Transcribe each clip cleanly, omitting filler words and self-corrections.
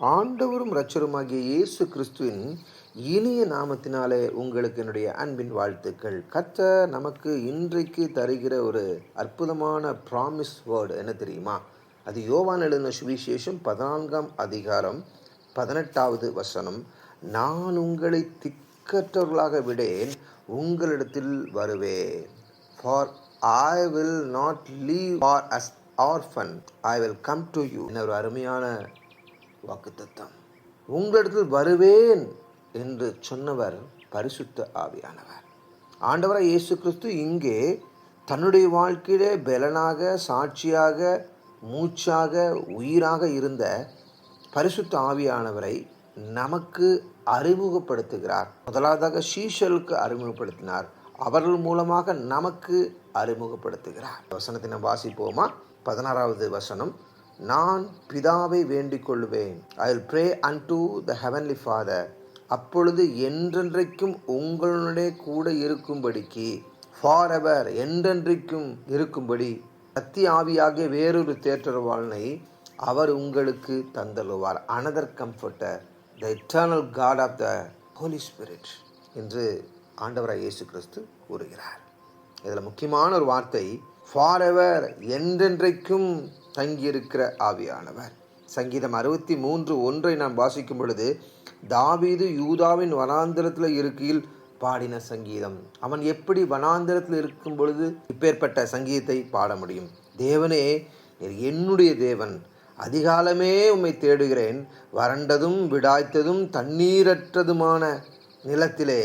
ஆண்டவரும் இரட்சகருமாகிய இயேசு கிறிஸ்துவின் இனிய நாமத்தினாலே உங்களுக்கு என்னுடைய அன்பின் வாழ்த்துக்கள். கர்த்தர் நமக்கு இன்றைக்கு தருகிற ஒரு அற்புதமான ப்ராமிஸ் வேர்டு என்ன தெரியுமா? அது யோவான் எழுதின சுவிசேஷம் 14ஆம் அதிகாரம் 18வது வசனம். நான் உங்களை திக்கற்றவர்களாக விடேன், உங்களிடத்தில் வருவேன். For I will not leave for as orphan, I will come to you. என்ன ஒரு அருமையான வாக்குத்தத்தம். உங்களிடத்தில் வருவேன் என்று சொன்னவர் பரிசுத்த ஆவியானவர். ஆண்டவராய் இயேசு கிறிஸ்து இங்கே தன்னுடைய வாழ்க்கையிலே பலனாக, சாட்சியாக, மூச்சாக, உயிராக இருந்த பரிசுத்த ஆவியானவரை நமக்கு அறிமுகப்படுத்துகிறார். முதலாவதாக சீஷர்களுக்கு அறிமுகப்படுத்தினார். அவர்கள் மூலமாக நமக்கு அறிமுகப்படுத்துகிறார். வசனத்தை நாம் வாசிப்போமா? 16வது வசனம். நான் பிதாவை வேண்டிக் கொள்வேன். I will pray and the heavenly father. அப்பொழுது என்றென்றைக்கும் உங்களுடைய கூட இருக்கும்படிக்கு, ஃபார் எவர், என்றென்றைக்கும் இருக்கும்படி சத்திய ஆவியாகிய வேறொரு தேற்றரவாளனை அவர் உங்களுக்கு தந்தருவார். Another comforter, the eternal God of the holy spirit என்று ஆண்டவராய் இயேசு கிறிஸ்து கூறுகிறார். இதில் முக்கியமான ஒரு வார்த்தை ஃபார் எவர், என்றென்றைக்கும் தங்கியிருக்கிற ஆவியானவர். சங்கீதம் 63:1 நாம் வாசிக்கும் பொழுது, தாவீது யூதாவின் வனாந்திரத்தில் இருக்கையில் பாடின சங்கீதம். அவன் எப்படி வனாந்திரத்தில் இருக்கும் பொழுது இப்பேற்பட்ட சங்கீதத்தை பாட முடியும்? தேவனே, என்னுடைய தேவன், அதிகாலமே உம்மை தேடுகிறேன். வறண்டதும் விடாய்த்ததும் தண்ணீரற்றதுமான நிலத்திலே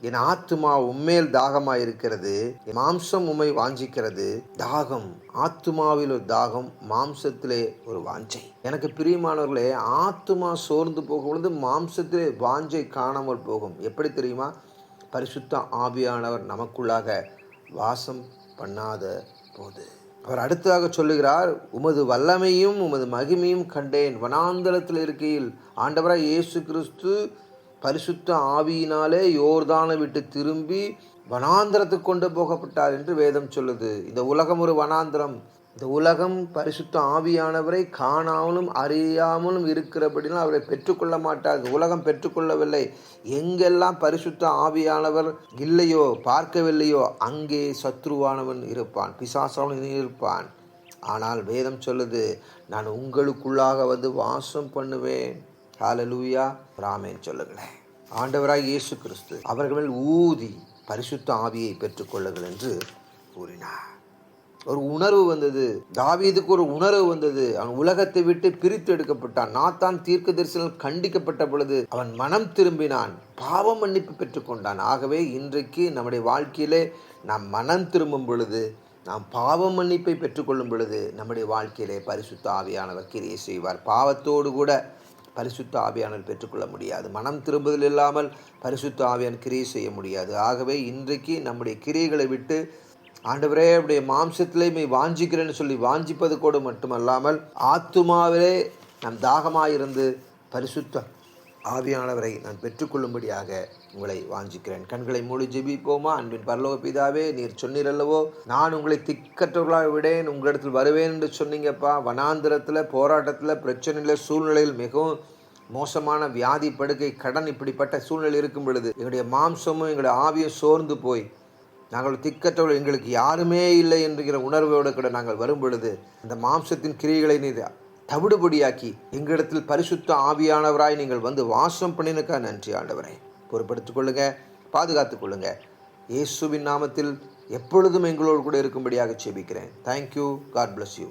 என் ஆத்துமா உம்மேல் தாகமாயிருக்கிறது. என் மாம்சம் உம்மை வாஞ்சிக்கிறது. தாகம், ஆத்துமாவில் ஒரு தாகம், மாம்சத்திலே ஒரு வாஞ்சை. எனக்கு பிரியமானவர்களே, ஆத்துமா சோர்ந்து போகும் பொழுது மாம்சத்திலே வாஞ்சை காணாமல் போகும். எப்படி தெரியுமா? பரிசுத்த ஆவியானவர் நமக்குள்ளாக வாசம் பண்ணாத போது. அவர் அடுத்ததாக சொல்லுகிறார், உமது வல்லமையும் உமது மகிமையும் கண்டேன். வனாந்தரத்தில் இருக்கையில் ஆண்டவராய் இயேசு கிறிஸ்து பரிசுத்த ஆவியினாலே யோர்தானை விட்டு திரும்பி வனாந்திரத்துக்கு கொண்டு போகப்பட்டார் என்று வேதம் சொல்லுது. இந்த உலகம் ஒரு வனாந்திரம். இந்த உலகம் பரிசுத்த ஆவியானவரை காணாமலும் அறியாமலும் இருக்கிறபடினால் அவரை பெற்றுக்கொள்ள மாட்டார். இந்த உலகம் பெற்றுக்கொள்ளவில்லை. எங்கெல்லாம் பரிசுத்த ஆவியானவர் இல்லையோ, பார்க்கவில்லையோ, அங்கே சத்ருவானவன் இருப்பான், பிசாசானவன் இருப்பான். ஆனால் வேதம் சொல்லுது, நான் உங்களுக்குள்ளாக வந்து வாசம் பண்ணுவேன். ஹல்லேலூயா, ஆமென் சொல்லுங்களேன். ஆண்டவராய் இயேசு கிறிஸ்து அவர்கள் ஊதி பரிசுத்த ஆவியை பெற்றுக்கொள்ளுங்கள் என்று கூறினார். ஒரு உணர்வு வந்தது. தாவீதுக்கு ஒரு உணர்வு வந்தது. அவன் உலகத்தை விட்டு பிரித்து எடுக்கப்பட்டான். நாத்தான் தீர்க்கதரிசியால் கண்டிக்கப்பட்ட பொழுது அவன் மனம் திரும்பினான், பாவ மன்னிப்பு பெற்றுக்கொண்டான். ஆகவே இன்றைக்கு நம்முடைய வாழ்க்கையிலே நாம் மனம் திரும்பும் பொழுது, நாம் பாவ மன்னிப்பை பெற்றுக்கொள்ளும் பொழுது நம்முடைய வாழ்க்கையிலே பரிசுத்த ஆவியானவர் கிரியை செய்வார். பாவத்தோடு கூட பரிசுத்த ஆவியானவர் பெற்றுக்கொள்ள முடியாது. மனம் திரும்புதல் இல்லாமல் பரிசுத்த ஆவியான் கிரியை செய்ய முடியாது. ஆகவே இன்றைக்கு நம்முடைய கிரியைகளை விட்டு, ஆண்டவரே உடைய மாம்சத்திலே வாஞ்சிக்கிறேன்னு சொல்லி வாஞ்சிப்பது கூட மட்டுமல்லாமல் ஆத்துமாவிலே நாம் தாகமாயிருந்து பரிசுத்த ஆவியானவரை நான் பெற்றுக்கொள்ளும்படியாக உங்களை வாஞ்சிக்கிறேன். கண்களை மூடி ஜெபிப்போமா? அன்பின் பரலோக பிதாவே, நீர் சொன்னீரல்லவோ, நான் உங்களை திக்கற்றவர்களாக விடேன், உங்களிடத்தில் வருவேன் என்று சொன்னீங்கப்பா. வனாந்திரத்தில், போராட்டத்தில், பிரச்சனையில், சூழ்நிலையில், மிகவும் மோசமான வியாதி, படுக்கை, கடன், இப்படிப்பட்ட சூழ்நிலை இருக்கும் பொழுது எங்களுடைய மாம்சமும் எங்களுடைய ஆவியும் சோர்ந்து போய் நாங்கள் திக்கற்றவர்கள், எங்களுக்கு யாருமே இல்லை என்கிற உணர்வோடு கூட நாங்கள் வரும் பொழுது அந்த மாம்சத்தின் கிரியைகளை நீர் தவிடுபடியாக்கி எங்களிடத்தில் பரிசுத்த ஆவியானவராய் நீங்கள் வந்து வாசம் பண்ணினுக்கா நன்றி ஆண்டவரை. பொறுப்படுத்திக் கொள்ளுங்க, பாதுகாத்துக் கொள்ளுங்க. இயேசுவின் நாமத்தில் எப்பொழுதும் எங்களோடு கூட இருக்கும்படியாக ஜெபிக்கிறேன். தேங்க்யூ. God bless you.